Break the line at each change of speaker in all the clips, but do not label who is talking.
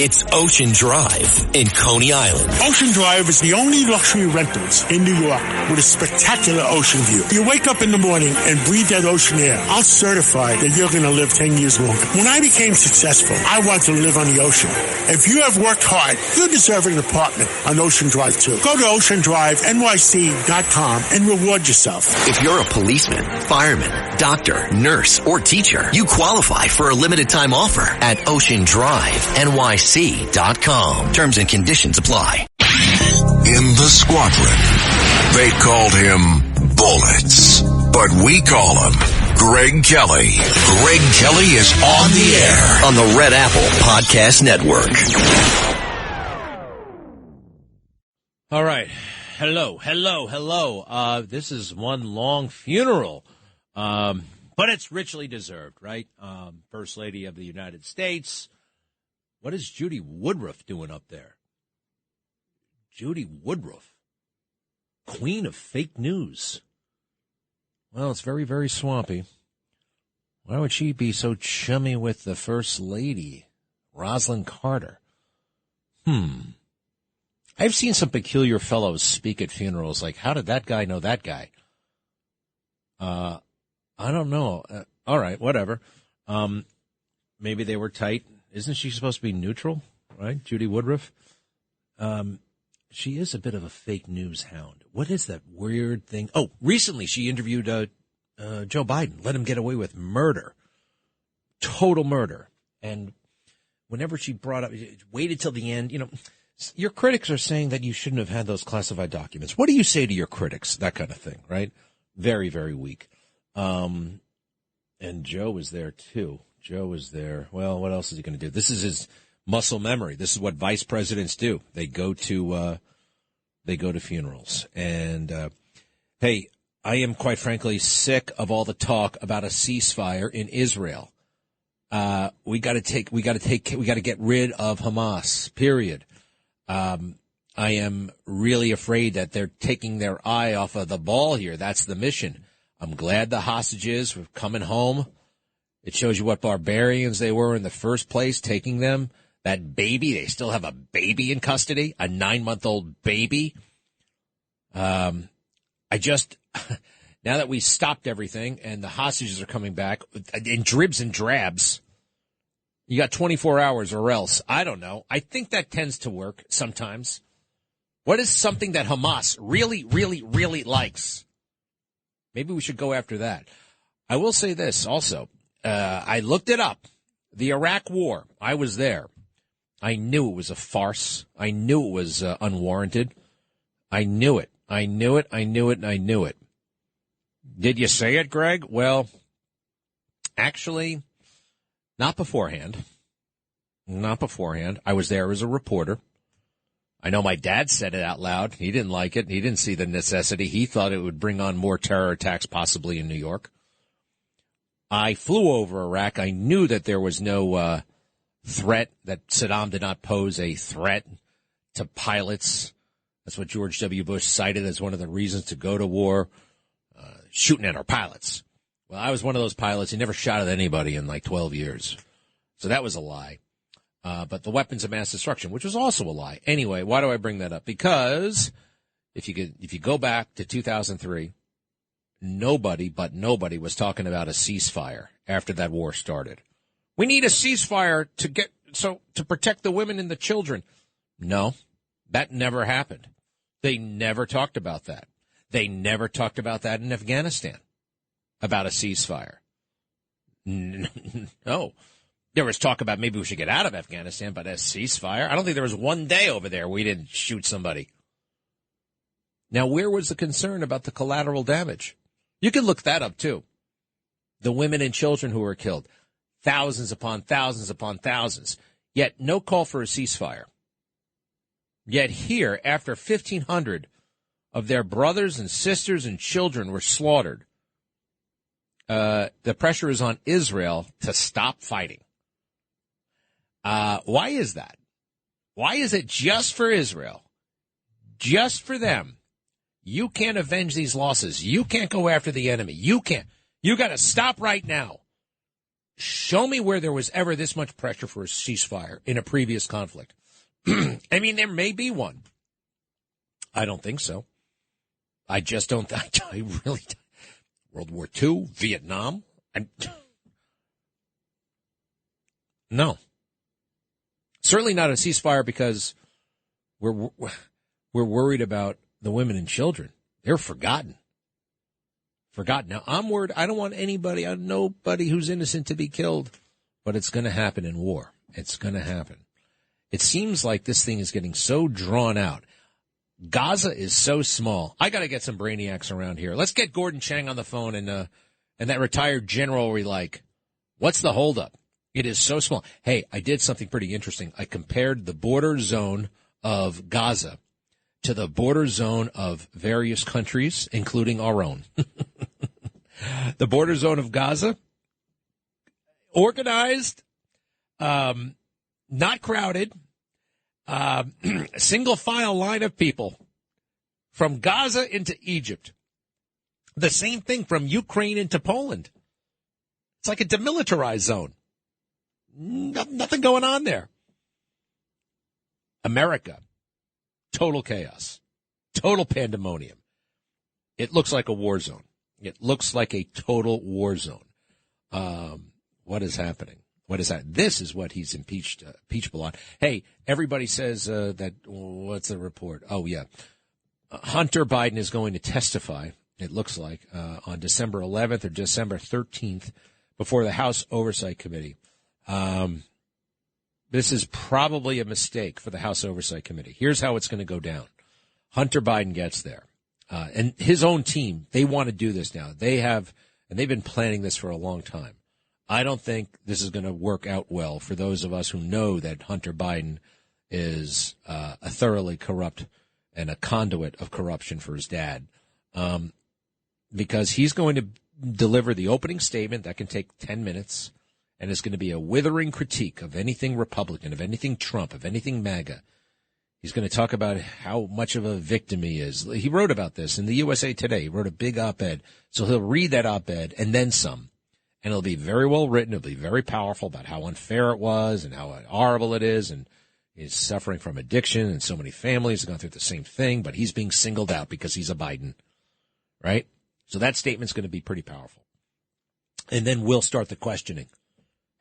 It's Ocean Drive in Coney Island.
Ocean Drive is the only luxury rentals in New York with a spectacular ocean view. You wake up in the morning and breathe that ocean air. I'll certify that you're going to live 10 years longer. When I became successful, I wanted to live on the ocean. If you have worked hard, you deserve an apartment on Ocean Drive too. Go to oceandrivenyc.com and reward yourself.
If you're a policeman, fireman, doctor, nurse, or teacher, you qualify for a limited time offer at oceandrivenyc.com. Terms and conditions apply.
In the squadron, they called him Bullets, but we call him Greg Kelly. Greg Kelly is on the air
on the Red Apple Podcast Network.
All right. Hello. This is one long funeral, but it's richly deserved, right? First Lady of the United States. What is Judy Woodruff doing up there? Judy Woodruff, queen of fake news. Well, it's very, very swampy. Why would she be so chummy with the First Lady, Rosalynn Carter? I've seen some peculiar fellows speak at funerals. Like, how did that guy know that guy? I don't know. All right, whatever. Maybe they were tight. Isn't she supposed to be neutral, right, Judy Woodruff? She is a bit of a fake news hound. What is that weird thing? Oh, recently she interviewed Joe Biden, let him get away with murder, total murder. And whenever she brought up, waited till the end, your critics are saying that you shouldn't have had those classified documents. What do you say to your critics? That kind of thing, right? Very, very weak. And Joe was there, too. Joe was there. Well, what else is he going to do? This is his muscle memory. This is what vice presidents do. They go to funerals. And hey, I am quite frankly sick of all the talk about a ceasefire in Israel. We got to get rid of Hamas. Period. I am really afraid that they're taking their eye off of the ball here. That's the mission. I'm glad the hostages were coming home. It shows you what barbarians they were in the first place, taking them. That baby, they still have a baby in custody, a 9-month-old baby. Now that we stopped everything and the hostages are coming back in dribs and drabs, you got 24 hours or else. I don't know. I think that tends to work sometimes. What is something that Hamas really, really, really likes? Maybe we should go after that. I will say this also. I looked it up. The Iraq War, I was there. I knew it was a farce. I knew it was unwarranted. I knew it. Did you say it, Greg? Well, actually, not beforehand. I was there as a reporter. I know my dad said it out loud. He didn't like it. He didn't see the necessity. He thought it would bring on more terror attacks, possibly in New York. I flew over Iraq. I knew that there was no threat, that Saddam did not pose a threat to pilots. That's what George W. Bush cited as one of the reasons to go to war, shooting at our pilots. Well, I was one of those pilots. He never shot at anybody in like 12 years. So that was a lie. But the weapons of mass destruction, which was also a lie. Anyway, why do I bring that up? Because if you go back to 2003, nobody was talking about a ceasefire after that war started. We need a ceasefire to protect the women and the children. No, that never happened. They never talked about that. They never talked about that in Afghanistan, about a ceasefire. No. There was talk about maybe we should get out of Afghanistan, but a ceasefire? I don't think there was one day over there we didn't shoot somebody. Now, where was the concern about the collateral damage? You can look that up, too. The women and children who were killed, thousands upon thousands upon thousands, yet no call for a ceasefire. Yet here, after 1,500 of their brothers and sisters and children were slaughtered, the pressure is on Israel to stop fighting. Why is that? Why is it just for Israel? Just for them? You can't avenge these losses. You can't go after the enemy. You can't. You got to stop right now. Show me where there was ever this much pressure for a ceasefire in a previous conflict. I mean, there may be one. I don't think so. I just don't. I really. World War II, Vietnam. No. Certainly not a ceasefire because we're worried about the women and children. They're forgotten. Now, I'm worried. I don't want nobody who's innocent to be killed, but it's going to happen in war. It's going to happen. It seems like this thing is getting so drawn out. Gaza is so small. I got to get some brainiacs around here. Let's get Gordon Chang on the phone and that retired general we like. What's the holdup? It is so small. Hey, I did something pretty interesting. I compared the border zone of Gaza to the border zone of various countries, including our own. The border zone of Gaza, organized, not crowded, single file line of people from Gaza into Egypt. The same thing from Ukraine into Poland. It's like a demilitarized zone. Nothing going on there. America, total chaos, total pandemonium. It looks like a war zone. It looks like a total war zone. What is happening? What is that? This is what he's impeachable on. Hey, everybody says that, what's the report? Oh, yeah. Hunter Biden is going to testify, it looks like, on December 11th or December 13th before the House Oversight Committee. This is probably a mistake for the House Oversight Committee. Here's how it's going to go down. Hunter Biden gets there. And his own team, they want to do this now. They've been planning this for a long time. I don't think this is going to work out well for those of us who know that Hunter Biden is a thoroughly corrupt and a conduit of corruption for his dad, because he's going to deliver the opening statement that can take 10 minutes, and it's going to be a withering critique of anything Republican, of anything Trump, of anything MAGA. He's going to talk about how much of a victim he is. He wrote about this in the USA Today. He wrote a big op-ed. So he'll read that op-ed and then some. And it'll be very well written. It'll be very powerful about how unfair it was and how horrible it is. And he's suffering from addiction, and so many families have gone through the same thing, but he's being singled out because he's a Biden, right? So that statement's going to be pretty powerful. And then we'll start the questioning.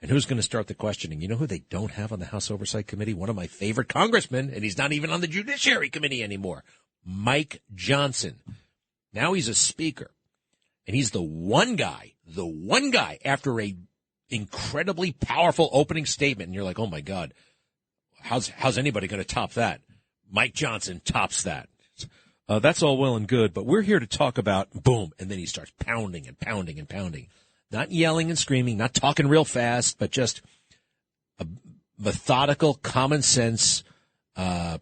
And who's going to start the questioning? You know who they don't have on the House Oversight Committee? One of my favorite congressmen, and he's not even on the Judiciary Committee anymore, Mike Johnson. Now he's a speaker, and he's the one guy after a incredibly powerful opening statement, and you're like, oh, my God, how's anybody going to top that? Mike Johnson tops that. That's all well and good, but we're here to talk about, boom, and then he starts pounding and pounding and pounding. Not yelling and screaming, not talking real fast, but just a methodical, common sense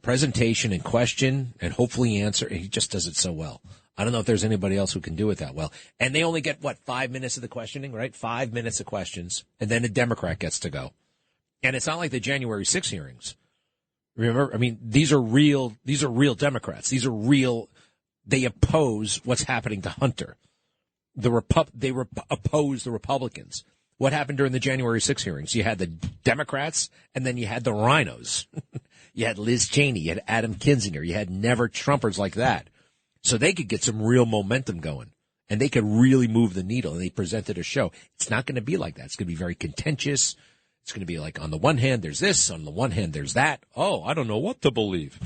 presentation and question and hopefully answer. And he just does it so well. I don't know if there's anybody else who can do it that well. And they only get, 5 minutes of the questioning, right? 5 minutes of questions, and then a Democrat gets to go. And it's not like the January 6 hearings. Remember, I mean, these are real Democrats. These are real. They oppose what's happening to Hunter. They oppose the Republicans. What happened during the January 6 hearings? You had the Democrats, and then you had the rhinos. You had Liz Cheney, you had Adam Kinzinger, you had never-Trumpers like that. So they could get some real momentum going, and they could really move the needle, and they presented a show. It's not going to be like that. It's going to be very contentious. It's going to be like, on the one hand, there's this. On the one hand, there's that. Oh, I don't know what to believe.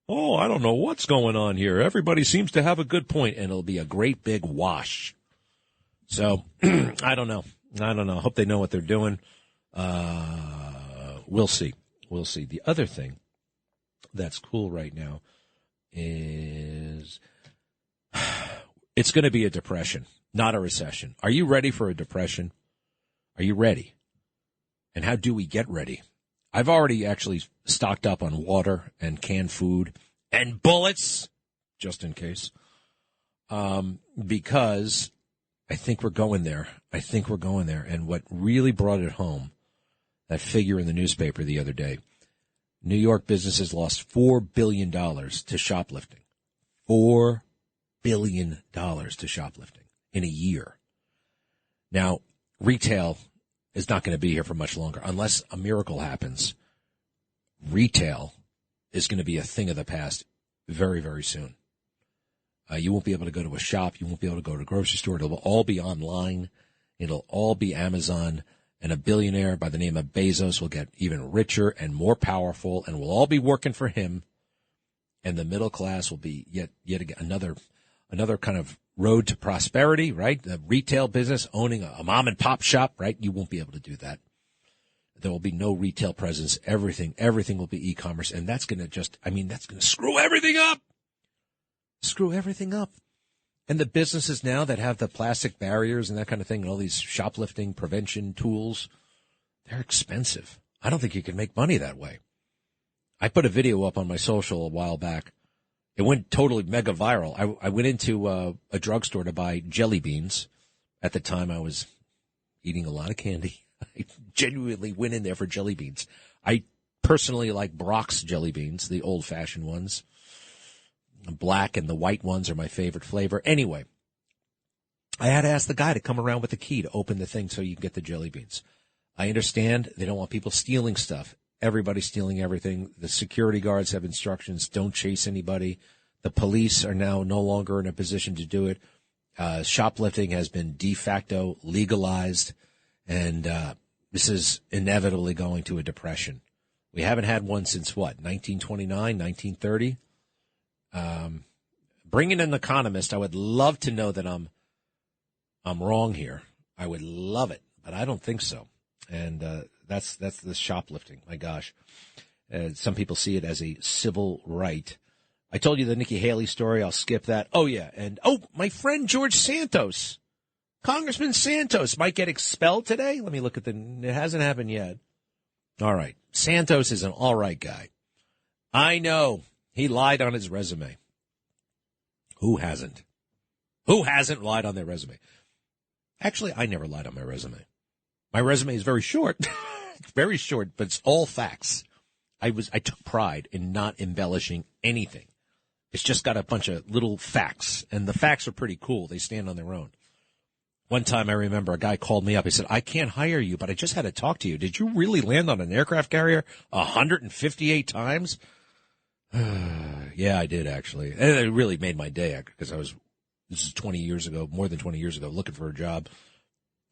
Oh, I don't know what's going on here. Everybody seems to have a good point, and it'll be a great big wash. So, I don't know. I hope they know what they're doing. We'll see. The other thing that's cool right now is it's going to be a depression, not a recession. Are you ready for a depression? Are you ready? And how do we get ready? I've already actually stocked up on water and canned food and bullets, just in case, because I think we're going there. And what really brought it home, that figure in the newspaper the other day, New York businesses lost $4 billion to shoplifting. $4 billion to shoplifting in a year. Now, retail is not going to be here for much longer. Unless a miracle happens, retail is going to be a thing of the past very, very soon. You won't be able to go to a shop. You won't be able to go to a grocery store. It'll all be online. It'll all be Amazon. And a billionaire by the name of Bezos will get even richer and more powerful, and we'll all be working for him. And the middle class will be yet again another kind of road to prosperity, right? The retail business, owning a mom and pop shop, right? You won't be able to do that. There will be no retail presence. Everything will be e-commerce, and that's going to screw everything up. Screw everything up. And the businesses now that have the plastic barriers and that kind of thing, and all these shoplifting prevention tools, they're expensive. I don't think you can make money that way. I put a video up on my social a while back. It went totally mega viral. I went into a drugstore to buy jelly beans. At the time, I was eating a lot of candy. I genuinely went in there for jelly beans. I personally like Brock's jelly beans, the old-fashioned ones. The black and the white ones are my favorite flavor. Anyway, I had to ask the guy to come around with the key to open the thing so you can get the jelly beans. I understand they don't want people stealing stuff. Everybody's stealing everything. The security guards have instructions, don't chase anybody. The police are now no longer in a position to do it. Shoplifting has been de facto legalized, and this is inevitably going to a depression. We haven't had one since, 1929, 1930? Bring in an economist. I would love to know that I'm wrong here. I would love it, but I don't think so. And that's the shoplifting. My gosh, some people see it as a civil right. I told you the Nikki Haley story. I'll skip that. Oh yeah, and my friend George Santos, Congressman Santos, might get expelled today. Let me look at it hasn't happened yet. All right, Santos is an all right guy. I know. He lied on his resume. Who hasn't? Who hasn't lied on their resume? Actually, I never lied on my resume. My resume is very short. It's very short, but it's all facts. I took pride in not embellishing anything. It's just got a bunch of little facts, and the facts are pretty cool. They stand on their own. One time I remember a guy called me up. He said, I can't hire you, but I just had to talk to you. Did you really land on an aircraft carrier 158 times? Yeah, I did, actually. And it really made my day because this is 20 years ago, more than 20 years ago, looking for a job.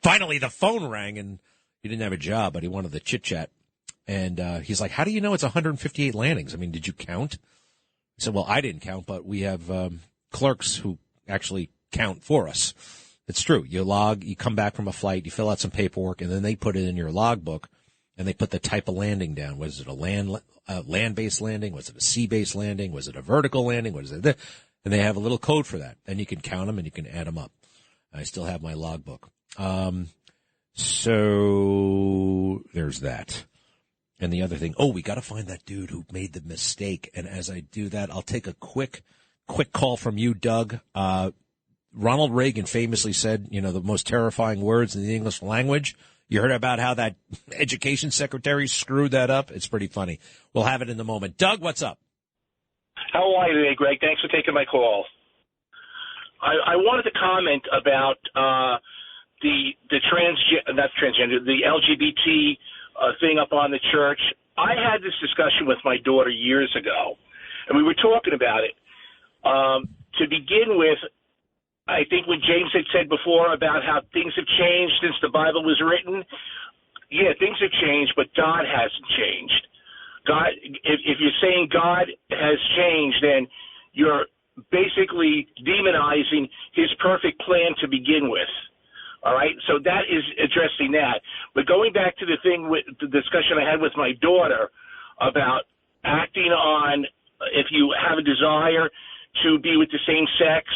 Finally, the phone rang, and he didn't have a job, but he wanted the chit-chat. And he's like, how do you know it's 158 landings? I mean, did you count? I said, well, I didn't count, but we have clerks who actually count for us. It's true. You come back from a flight, you fill out some paperwork, and then they put it in your logbook, and they put the type of landing down. Was it a land-based landing? Was it a sea-based landing? Was it a vertical landing? Was it? And they have a little code for that, and you can count them and you can add them up. I still have my logbook. So there's that. And the other thing, we got to find that dude who made the mistake. And as I do that, I'll take a quick call from you, Doug. Ronald Reagan famously said, the most terrifying words in the English language. You heard about how that education secretary screwed that up? It's pretty funny. We'll have it in a moment. Doug, what's up?
How are you today, Greg? Thanks for taking my call. I wanted to comment about the LGBT thing up on the church. I had this discussion with my daughter years ago, and we were talking about it. To begin with, I think what James had said before about how things have changed since the Bible was written, yeah, things have changed, but God hasn't changed. God, if you're saying God has changed, then you're basically demonizing his perfect plan to begin with. All right, so that is addressing that. But going back to the thing with the discussion I had with my daughter about acting on if you have a desire to be with the same sex,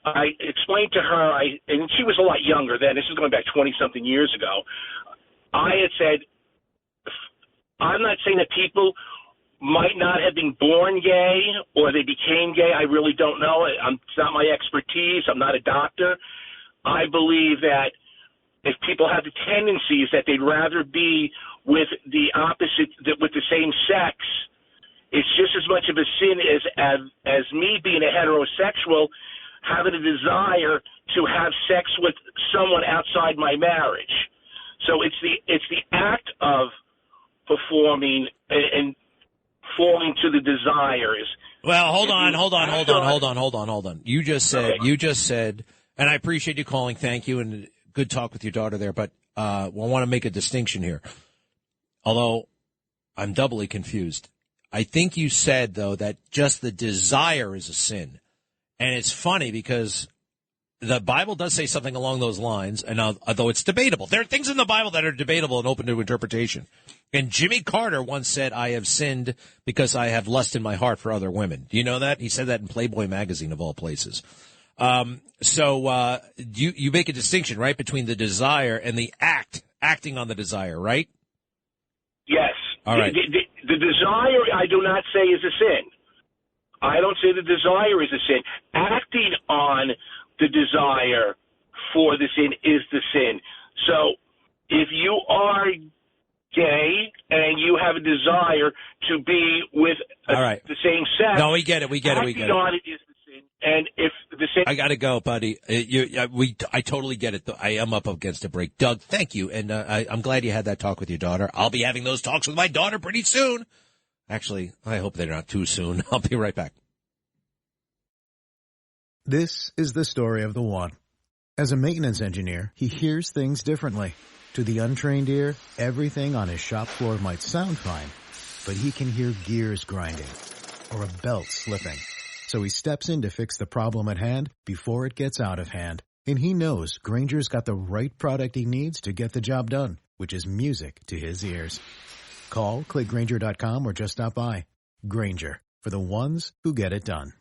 I explained to her, and she was a lot younger then. This is going back 20-something years ago. I had said, I'm not saying that people might not have been born gay or they became gay. I really don't know. It's not my expertise. I'm not a doctor. I believe that if people have the tendencies that they'd rather be with the opposite, with the same sex, it's just as much of a sin as me being a heterosexual having a desire to have sex with someone outside my marriage. So it's the act of performing and falling to the desires.
Well, hold on. You just said, and I appreciate you calling. Thank you, and good talk with your daughter there. But I want to make a distinction here. Although I'm doubly confused. I think you said, though, that just the desire is a sin. And it's funny because the Bible does say something along those lines, and although it's debatable. There are things in the Bible that are debatable and open to interpretation. And Jimmy Carter once said, I have sinned because I have lust in my heart for other women. Do you know that? He said that in Playboy magazine, of all places. So you make a distinction, right, between the desire and the acting on the desire, right?
Yes.
All right.
The desire, I do not say is a sin. I don't say the desire is a sin. Acting on the desire for the sin is the sin. So if you are gay and you have a desire to be with the same sex,
no, we get it.
acting on it is the sin. And if the same,
I got to go, buddy. I totally get it. I am up against a break. Doug, thank you, and I'm glad you had that talk with your daughter. I'll be having those talks with my daughter pretty soon. Actually, I hope they're not too soon. I'll be right back.
This is the story of the one. As a maintenance engineer, he hears things differently. To the untrained ear, everything on his shop floor might sound fine, but he can hear gears grinding or a belt slipping. So he steps in to fix the problem at hand before it gets out of hand. And he knows Grainger's got the right product he needs to get the job done, which is music to his ears. Call, click Grainger.com, or just stop by. Grainger, for the ones who get it done.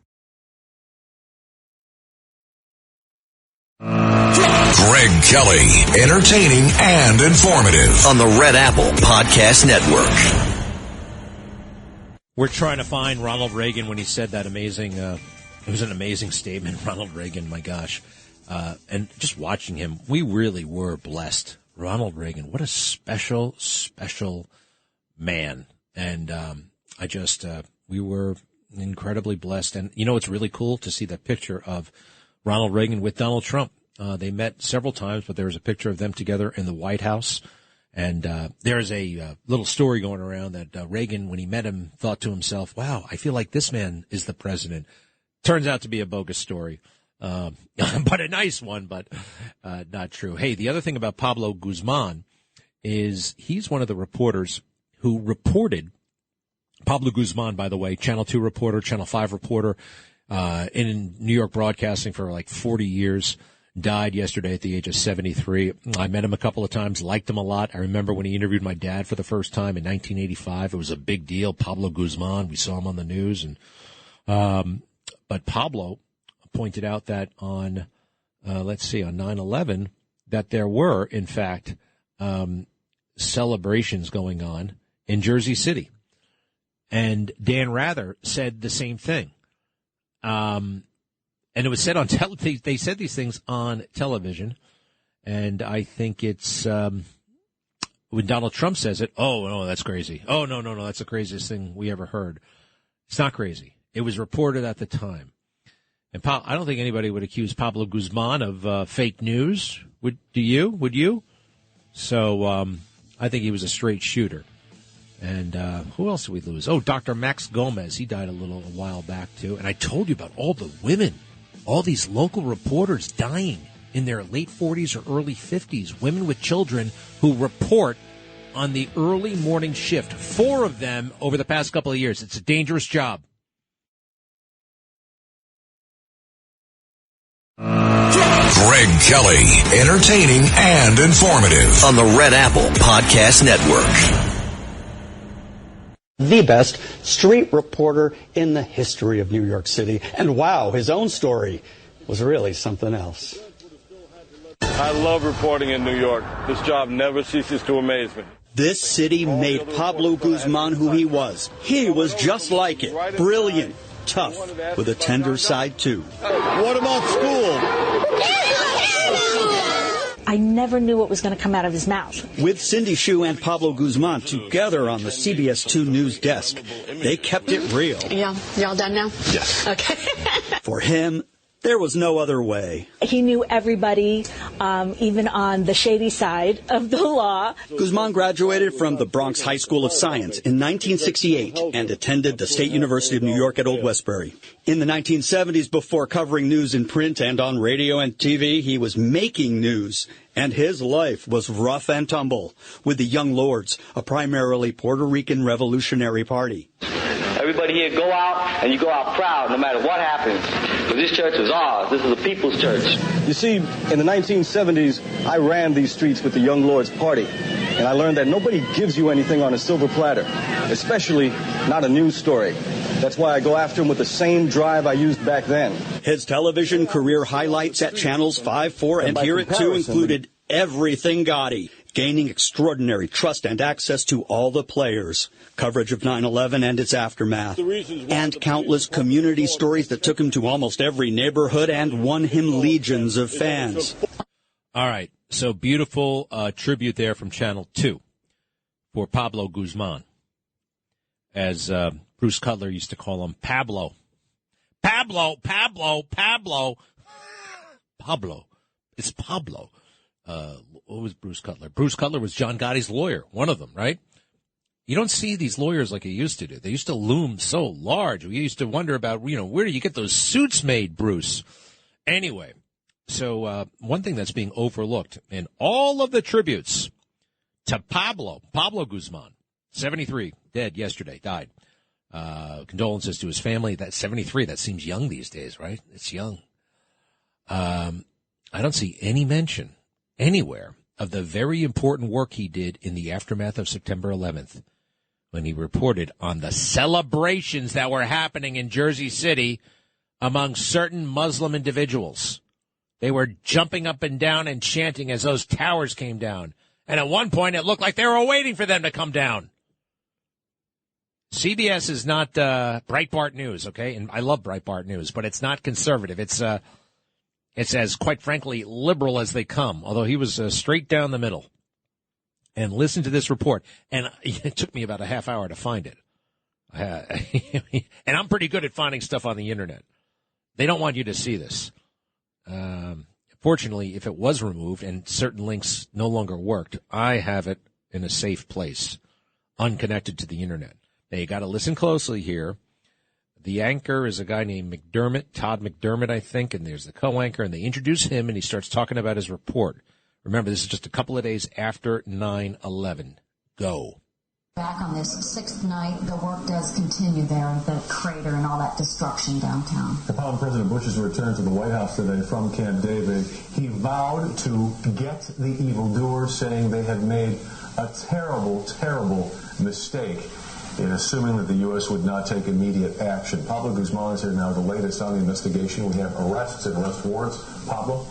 Greg Kelly, entertaining and informative
on the Red Apple Podcast Network.
We're trying to find Ronald Reagan when he said that amazing, it was an amazing statement, Ronald Reagan, my gosh. And just watching him, we really were blessed. Ronald Reagan, what a special, special man. And we were incredibly blessed. And, you know, it's really cool to see that picture of Ronald Reagan with Donald Trump. They met several times, but there was a picture of them together in the White House. And there's a little story going around that Reagan, when he met him, thought to himself, wow, I feel like this man is the president. Turns out to be a bogus story, but a nice one, but not true. Hey, the other thing about Pablo Guzman is he's one of the reporters who reported, Pablo Guzman, by the way, Channel 2 reporter, Channel 5 reporter, in New York broadcasting for like 40 years. Died yesterday at the age of 73. I met him a couple of times, liked him a lot. I remember when he interviewed my dad for the first time in 1985. It was a big deal. Pablo Guzman, we saw him on the news. And but Pablo pointed out that on, on 9/11, that there were, in fact, celebrations going on in Jersey City. And Dan Rather said the same thing. And it was said on they said these things on television, and I think it's when Donald Trump says it, oh, no, that's crazy. Oh, no, that's the craziest thing we ever heard. It's not crazy. It was reported at the time. And I don't think anybody would accuse Pablo Guzman of fake news. Would you? So I think he was a straight shooter. And who else did we lose? Oh, Dr. Max Gomez. He died a while back, too. And I told you about all the women. All these local reporters dying in their late 40s or early 50s, women with children who report on the early morning shift. 4 of them over the past couple of years. It's a dangerous job.
Greg Kelly, entertaining and informative
on the Red Apple Podcast Network.
The best street reporter in the history of New York City. And wow, his own story was really something else.
I love reporting in New York. This job never ceases to amaze me.
This city made Pablo Guzman who he was. He was just like it. Brilliant, tough, with a tender side too.
What about school?
I never knew what was going to come out of his mouth.
With Cindy Hsu and Pablo Guzman together on the CBS 2 News desk, they kept it real.
Yeah, y'all done now?
Yes.
Okay.
For him, There was no other way.
He knew everybody, even on the shady side of the law.
Guzman graduated from the Bronx High School of Science in 1968 and attended the State University of New York at Old Westbury. In the 1970s, before covering news in print and on radio and TV, he was making news. And his life was rough and tumble with the Young Lords, a primarily Puerto Rican revolutionary party.
Everybody here go out, and you go out proud no matter what happens. Because this church is ours. This is the people's church.
You see, in the 1970s, I ran these streets with the Young Lords Party. And I learned that nobody gives you anything on a silver platter, especially not a news story. That's why I go after him with the same drive I used back then.
His television career highlights at channels 5, 4, and here at 2 included Everything Gotti, gaining extraordinary trust and access to all the players, coverage of 9/11 and its aftermath, and countless community stories that took him to almost every neighborhood and won him legions of fans.
All right, so beautiful tribute there from Channel 2 for Pablo Guzman, as Bruce Cutler used to call him, Pablo. Pablo. It's Pablo. What was Bruce Cutler? Bruce Cutler was John Gotti's lawyer, one of them, right? You don't see these lawyers like you used to do. They used to loom so large. We used to wonder about, where do you get those suits made, Bruce? Anyway, so one thing that's being overlooked in all of the tributes to Pablo Guzman, 73, dead yesterday, died. Condolences to his family. That's 73. That seems young these days, right? It's young. I don't see any mention anywhere of the very important work he did in the aftermath of September 11th, when he reported on the celebrations that were happening in Jersey City among certain Muslim individuals. They were jumping up and down and chanting as those towers came down. And at one point, it looked like they were waiting for them to come down. CBS is not Breitbart News, okay? And I love Breitbart News, but it's not conservative. It's as, quite frankly, liberal as they come, although he was straight down the middle. And listen to this report. And it took me about a half hour to find it. And I'm pretty good at finding stuff on the Internet. They don't want you to see this. Fortunately, if it was removed and certain links no longer worked, I have it in a safe place, unconnected to the Internet. Now, you got to listen closely here. The anchor is a guy named McDermott, Todd McDermott, I think, and there's the co-anchor, and they introduce him, and he starts talking about his report. Remember, this is just a couple of days after 9/11. Go.
Back on this sixth night, the work does continue there at the crater and all that destruction downtown.
Upon President Bush's return to the White House today from Camp David, he vowed to get the evildoers, saying they had made a terrible, terrible mistake in assuming that the U.S. would not take immediate action. Pablo Guzman is here now, the latest on the investigation. We have arrests and arrest warrants. Pablo?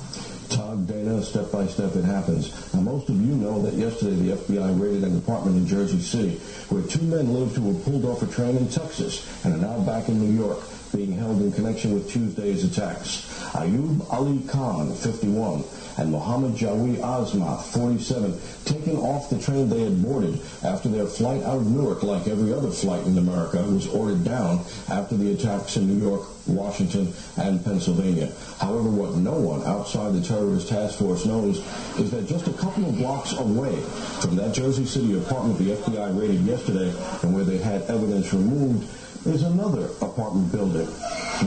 Todd, Dana, step by step it happens. Now, most of you know that yesterday the FBI raided an apartment in Jersey City where two men lived who were pulled off a train in Texas and are now back in New York, being held in connection with Tuesday's attacks. Ayub Ali Khan, 51, and Mohammed Jawi Azma, 47, taken off the train they had boarded after their flight out of Newark, like every other flight in America, was ordered down after the attacks in New York, Washington, and Pennsylvania. However, what no one outside the terrorist task force knows is that just a couple of blocks away from that Jersey City apartment the FBI raided yesterday and where they had evidence removed, there's another apartment building,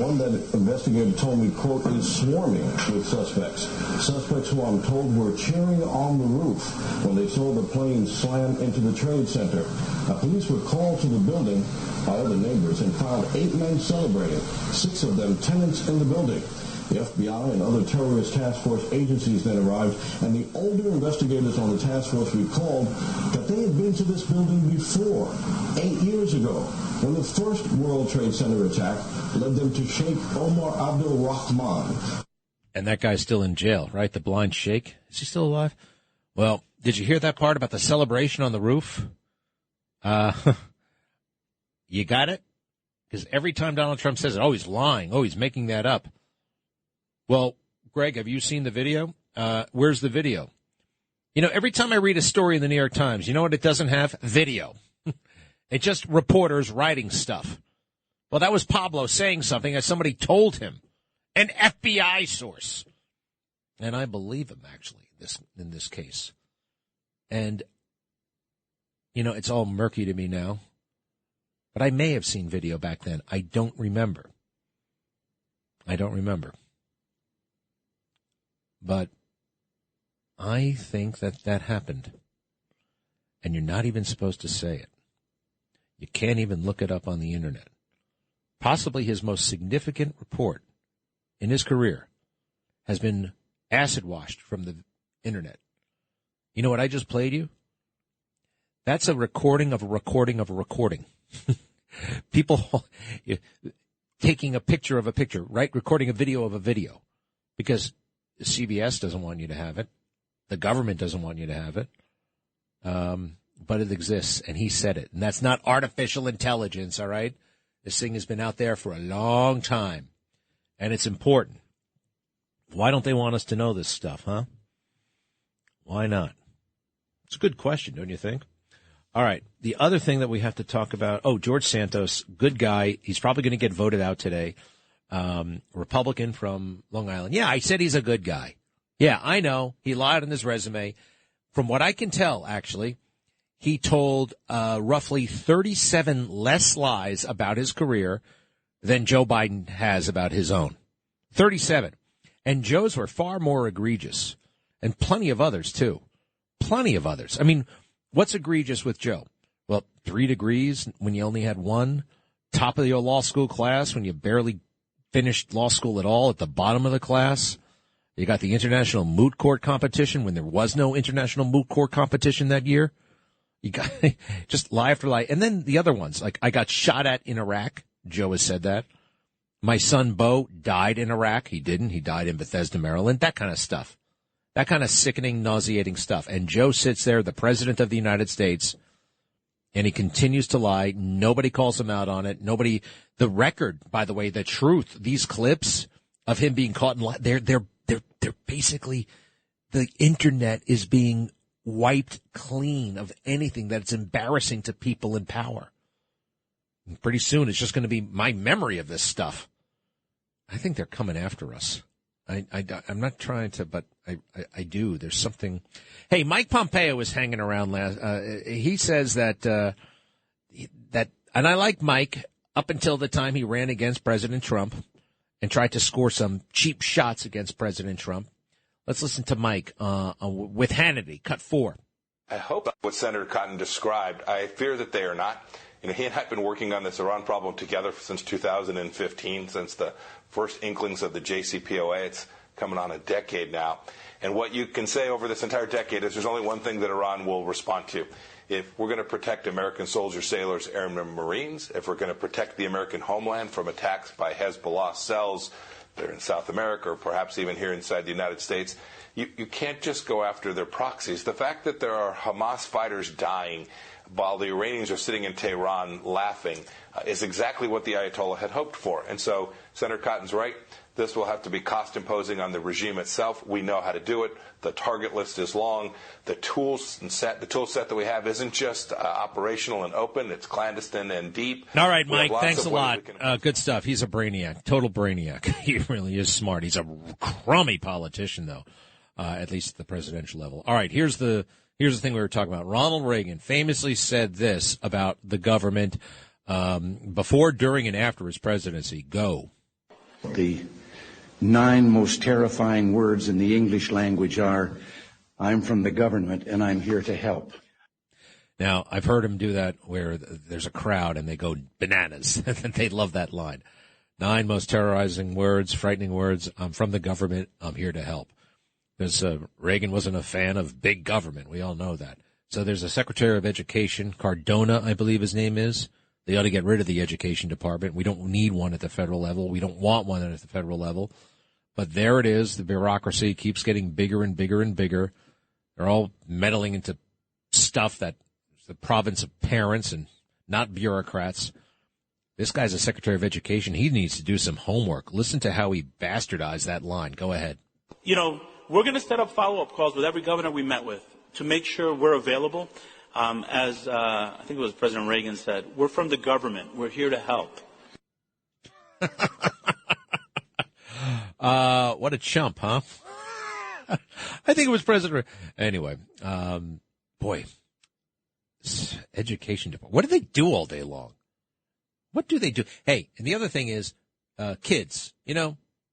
one that investigators told me, quote, is swarming with suspects. Suspects who I'm told were cheering on the roof when they saw the plane slam into the trade center. Now, police were called to the building by other neighbors and found 8 men celebrating, 6 of them tenants in the building. The FBI and other terrorist task force agencies then arrived, and the older investigators on the task force recalled that they had been to this building before, 8 years ago, when the first World Trade Center attack led them to Sheikh Omar Abdul Rahman.
And that guy's still in jail, right? The blind sheikh. Is he still alive? Well, did you hear that part about the celebration on the roof? You got it? Because every time Donald Trump says it, oh, he's lying. Oh, he's making that up. Well, Greg, have you seen the video? Where's the video? You know, every time I read a story in the New York Times, you know what it doesn't have? Video. It's just reporters writing stuff. Well, that was Pablo saying something that somebody told him. An FBI source. And I believe him, actually, in this case. And, it's all murky to me now. But I may have seen video back then. I don't remember. But I think that happened. And you're not even supposed to say it. You can't even look it up on the internet. Possibly his most significant report in his career has been acid washed from the internet. You know what I just played you? That's a recording of a recording of a recording. People taking a picture of a picture, right? Recording a video of a video. Because CBS doesn't want you to have it. The government doesn't want you to have it. But it exists, and he said it. And that's not artificial intelligence, all right? This thing has been out there for a long time, and it's important. Why don't they want us to know this stuff, huh? Why not? It's a good question, don't you think? All right, the other thing that we have to talk about, George Santos, good guy. He's probably going to get voted out today. Republican from Long Island. Yeah, I said he's a good guy. Yeah, I know. He lied on his resume. From what I can tell, actually, he told roughly 37 less lies about his career than Joe Biden has about his own. 37. And Joe's were far more egregious. And plenty of others, too. Plenty of others. I mean, what's egregious with Joe? Well, 3 degrees when you only had one. Top of your law school class when you barely finished law school at all, at the bottom of the class. You got the international moot court competition when there was no international moot court competition that year. You got just lie after lie. And then the other ones, like I got shot at in Iraq. Joe has said that. My son, Bo, died in Iraq. He didn't. He died in Bethesda, Maryland. That kind of stuff. That kind of sickening, nauseating stuff. And Joe sits there, the president of the United States, and he continues to lie. Nobody calls him out on it. Nobody. The record, by the way, the truth, these clips of him being caught in lie, they're basically, the internet is being wiped clean of anything that's embarrassing to people in power. And pretty soon it's just going to be my memory of this stuff. I think they're coming after us. I'm not trying to, but I do. There's something. Hey, Mike Pompeo was hanging around last. He says that, and I like Mike up until the time he ran against President Trump and tried to score some cheap shots against President Trump. Let's listen to Mike with Hannity, cut 4.
I hope what Senator Cotton described. I fear that they are not. He and I have been working on this Iran problem together since 2015, since the first inklings of the JCPOA. It's coming on a decade now. And what you can say over this entire decade is there's only one thing that Iran will respond to. If we're going to protect American soldiers, sailors, airmen, Marines, if we're going to protect the American homeland from attacks by Hezbollah cells that are in South America or perhaps even here inside the United States, you can't just go after their proxies. The fact that there are Hamas fighters dying while the Iranians are sitting in Tehran laughing is exactly what the Ayatollah had hoped for. And so Senator Cotton's right. This will have to be cost-imposing on the regime itself. We know how to do it. The target list is long. The tool set that we have isn't just operational and open. It's clandestine and deep.
All right, Mike, thanks a lot. Good stuff. He's a brainiac, total brainiac. He really is smart. He's a crummy politician, though, at least at the presidential level. All right, here's the thing we were talking about. Ronald Reagan famously said this about the government before, during, and after his presidency. Go.
The 9 most terrifying words in the English language are, I'm from the government and I'm here to help.
Now, I've heard him do that where there's a crowd and they go bananas. They love that line. 9 most terrorizing words, frightening words. I'm from the government. I'm here to help. Because Reagan wasn't a fan of big government. We all know that. So there's a Secretary of Education, Cardona, I believe his name is. They ought to get rid of the Education Department. We don't need one at the federal level. We don't want one at the federal level. But there it is. The bureaucracy keeps getting bigger and bigger and bigger. They're all meddling into stuff that's the province of parents and not bureaucrats. This guy's a Secretary of Education. He needs to do some homework. Listen to how he bastardized that line. Go ahead.
We're going to set up follow-up calls with every governor we met with to make sure we're available. As I think it was President Reagan said, we're from the government. We're here to help.
What a chump, huh? I think it was President. Anyway, boy, education department. What do they do all day long? What do they do? Hey, and the other thing is, kids,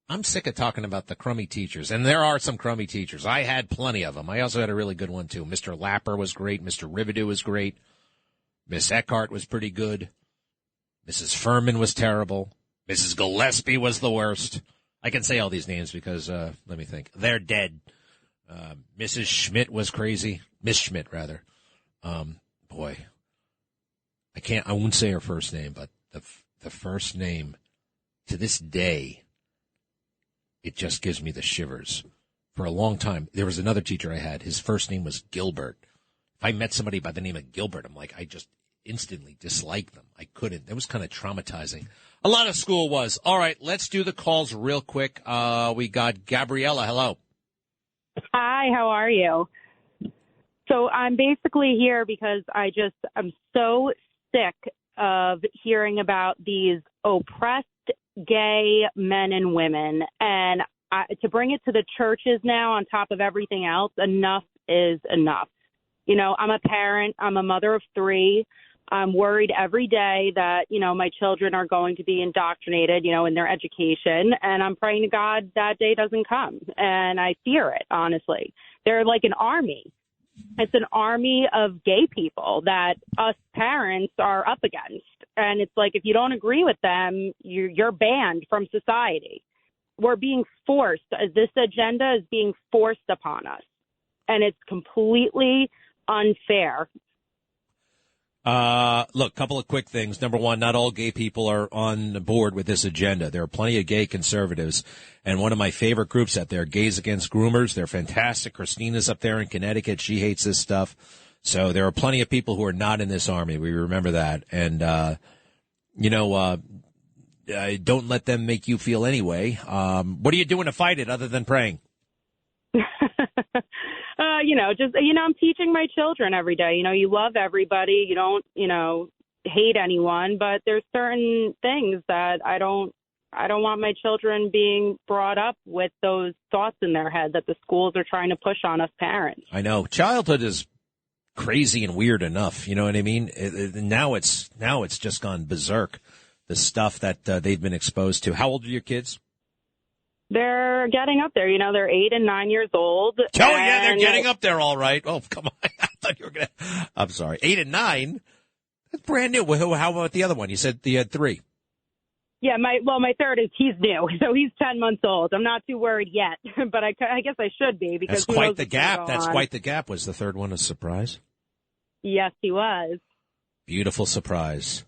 I'm sick of talking about the crummy teachers, and there are some crummy teachers. I had plenty of them. I also had a really good one, too. Mr. Lapper was great. Mr. Rivideau was great. Miss Eckhart was pretty good. Mrs. Furman was terrible. Mrs. Gillespie was the worst. I can say all these names because, let me think. They're dead. Mrs. Schmidt was crazy. Miss Schmidt, rather. Boy, I won't say her first name, but the first name to this day, it just gives me the shivers. For a long time, there was another teacher I had. His first name was Gilbert. If I met somebody by the name of Gilbert, I'm like, I just instantly disliked them. I couldn't. It was kind of traumatizing. A lot of school was. All right, let's do the calls real quick. We got Gabriella. Hello.
Hi, how are you? So I'm basically here because I'm so sick of hearing about these oppressed gay men and women. And to bring it to the churches now on top of everything else, enough is enough. I'm a parent. I'm a mother of 3. I'm worried every day that, my children are going to be indoctrinated, in their education. And I'm praying to God that day doesn't come. And I fear it, honestly. They're like an army. It's an army of gay people that us parents are up against. And it's like, if you don't agree with them, you're banned from society. We're being forced. This agenda is being forced upon us. And it's completely unfair.
Look, couple of quick things. Number one, not all gay people are on board with this agenda. There are plenty of gay conservatives. And one of my favorite groups out there, Gays Against Groomers, they're fantastic. Christina's up there in Connecticut. She hates this stuff. So there are plenty of people who are not in this army. We remember that. And, don't let them make you feel anyway. What are you doing to fight it other than praying?
I'm teaching my children every day. You love everybody. You don't, hate anyone. But there's certain things that I don't want my children being brought up with those thoughts in their head that the schools are trying to push on us parents.
I know. Childhood is crazy and weird enough. You know what I mean? Now it's just gone berserk, the stuff that they've been exposed to. How old are your kids?
They're getting up there. They're 8 and 9 years old.
Oh, yeah, they're getting up there, all right. Oh, come on. I thought you were going to. I'm sorry. 8 and 9? That's brand new. How about the other one? You said you had 3.
Yeah, my third he's new, so he's 10 months old. I'm not too worried yet, but I guess I should be because
that's quite the gap. That's quite the gap. Was the third one a surprise?
Yes, he was.
Beautiful surprise.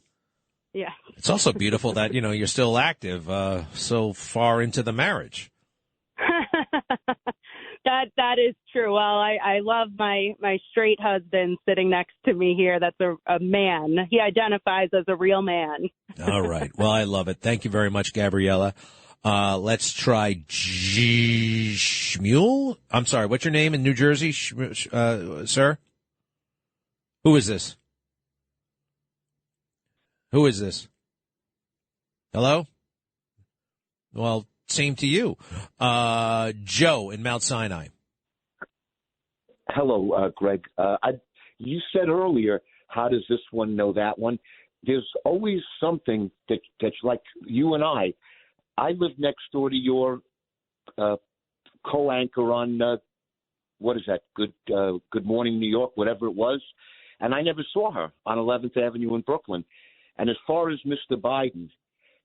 Yeah.
It's also beautiful that, you're still active so far into the marriage.
That is true. Well, I love my straight husband sitting next to me here. That's a man. He identifies as a real man.
All right. Well, I love it. Thank you very much, Gabriella. Let's try Shmuel. I'm sorry. What's your name in New Jersey, sir? Who is this? Who is this? Hello? Well, same to you. Joe in Mount Sinai.
Hello, Greg. You said earlier, how does this one know that one? There's always something that's like you and I live next door to your co-anchor on, what is that, Good Morning New York, whatever it was, and I never saw her on 11th Avenue in Brooklyn. And as far as Mr. Biden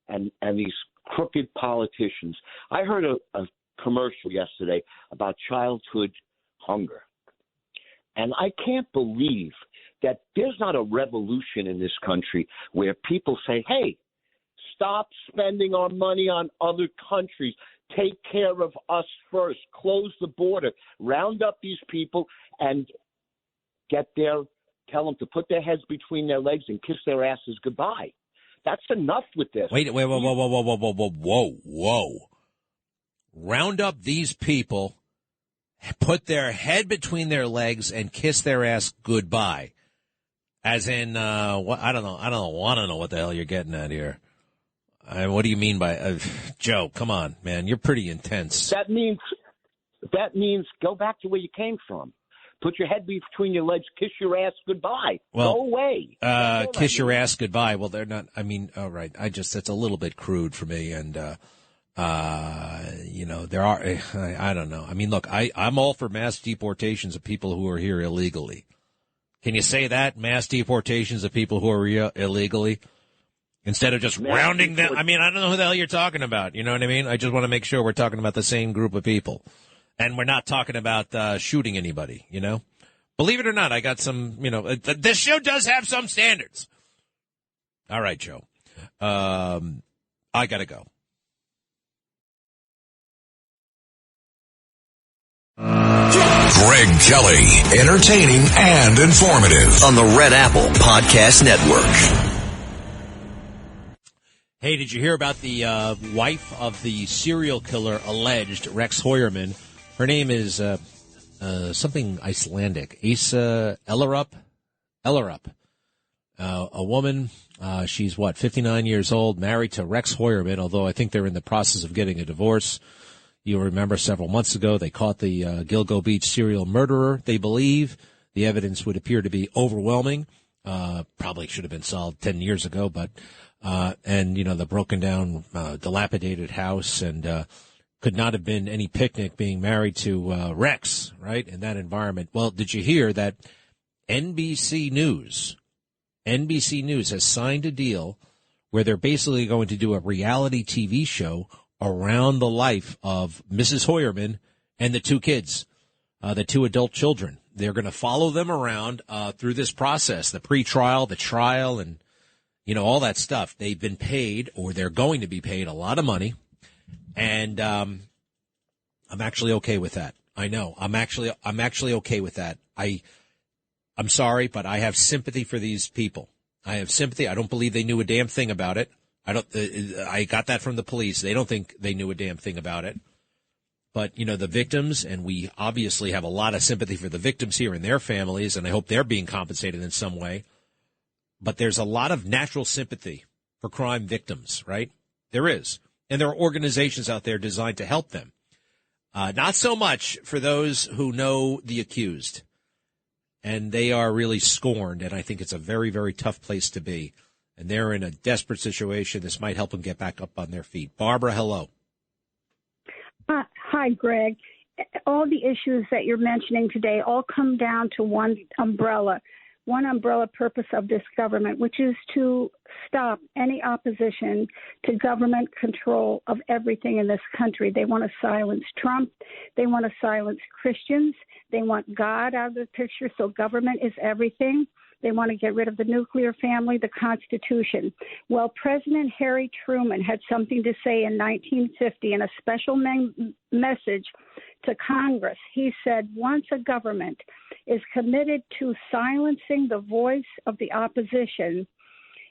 and these crooked politicians, I heard a commercial yesterday about childhood hunger. And I can't believe that there's not a revolution in this country where people say, hey, stop spending our money on other countries. Take care of us first. Close the border. Round up these people and tell them to put their heads between their legs and kiss their asses goodbye. That's enough with this.
Wait, whoa. Round up these people, put their head between their legs and kiss their ass goodbye. As in, I don't know. I don't want to know what the hell you're getting at here. What do you mean by Joe? Come on, man. You're pretty intense.
That means go back to where you came from. Put your head between your legs, kiss your ass goodbye.
Well,
go away.
Kiss your ass goodbye. Well, they're not. I mean, all right. That's a little bit crude for me. And, there are, I don't know. I mean, look, I'm all for mass deportations of people who are here illegally. Can you say that? Mass deportations of people who are here illegally? Instead of just rounding them. I mean, I don't know who the hell you're talking about. You know what I mean? I just want to make sure we're talking about the same group of people. And we're not talking about shooting anybody, you know? Believe it or not, I got some, this show does have some standards. All right, Joe. I got to go.
Greg Kelly, entertaining and informative
on the Red Apple Podcast Network.
Hey, did you hear about the wife of the serial killer alleged, Rex Hoyerman? Her name is something Icelandic, Asa Ellerup. A woman, she's 59 years old, married to Rex Hoyerman, although I think they're in the process of getting a divorce. You'll remember several months ago they caught the Gilgo Beach serial murderer, they believe. The evidence would appear to be overwhelming. Probably should have been solved 10 years ago, but the broken down, dilapidated house, and could not have been any picnic being married to Rex, right, in that environment. Well, did you hear that NBC News has signed a deal where they're basically going to do a reality TV show around the life of Mrs. Hoyerman and the two kids, the two adult children. They're going to follow them around through this process, the pre-trial, the trial, and all that stuff. They've been paid, or they're going to be paid, a lot of money, and I'm actually okay with that. I know I'm actually okay with that. I'm sorry, but I have sympathy for these people. I have sympathy. I don't believe they knew a damn thing about it. I got that from the police. They don't think they knew a damn thing about it. But, the victims, and we obviously have a lot of sympathy for the victims here and their families, and I hope they're being compensated in some way. But there's a lot of natural sympathy for crime victims, right? There is. And there are organizations out there designed to help them. Not so much for those who know the accused. And they are really scorned, and I think it's a very, very tough place to be. And they're in a desperate situation. This might help them get back up on their feet. Barbara, hello.
Hi, Greg. All the issues that you're mentioning today all come down to one umbrella purpose of this government, which is to stop any opposition to government control of everything in this country. They want to silence Trump. They want to silence Christians. They want God out of the picture, so government is everything. They want to get rid of the nuclear family, the Constitution. Well, President Harry Truman had something to say in 1950 in a special message to Congress. He said, once a government is committed to silencing the voice of the opposition,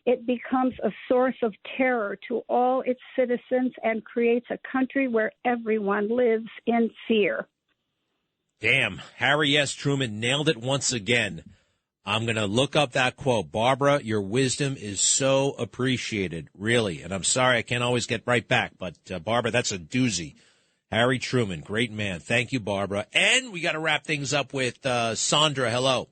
it becomes a source of terror to all its citizens and creates a country where everyone lives in fear.
Damn, Harry S. Truman nailed it once again. I'm going to look up that quote. Barbara, your wisdom is so appreciated, really. And I'm sorry I can't always get right back, but Barbara, that's a doozy. Harry Truman, great man. Thank you, Barbara. And we got to wrap things up with Sandra. Hello.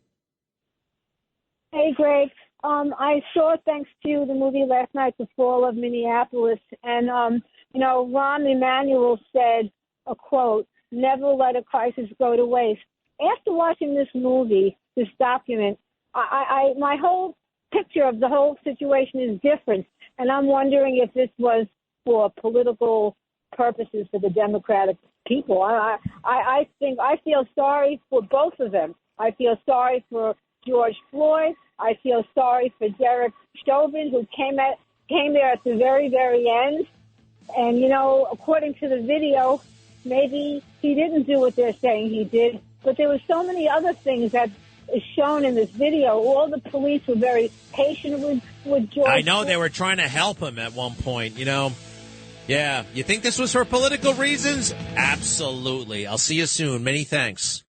Hey, Greg. I saw, thanks to the movie last night, The Fall of Minneapolis. And, Rahm Emanuel said, a quote, "Never let a crisis go to waste." After watching this movie, this document, my whole picture of the whole situation is different. And I'm wondering if this was for political purposes for the Democratic people. I think I feel sorry for both of them. I feel sorry for George Floyd. I feel sorry for Derek Chauvin, who came there at the very, very end. And, according to the video, maybe he didn't do what they're saying he did. But there were so many other things that is shown in this video. All the police were very patient with George.
I know they were trying to help him at one point, Yeah, you think this was for political reasons? Absolutely. I'll see you soon. Many thanks.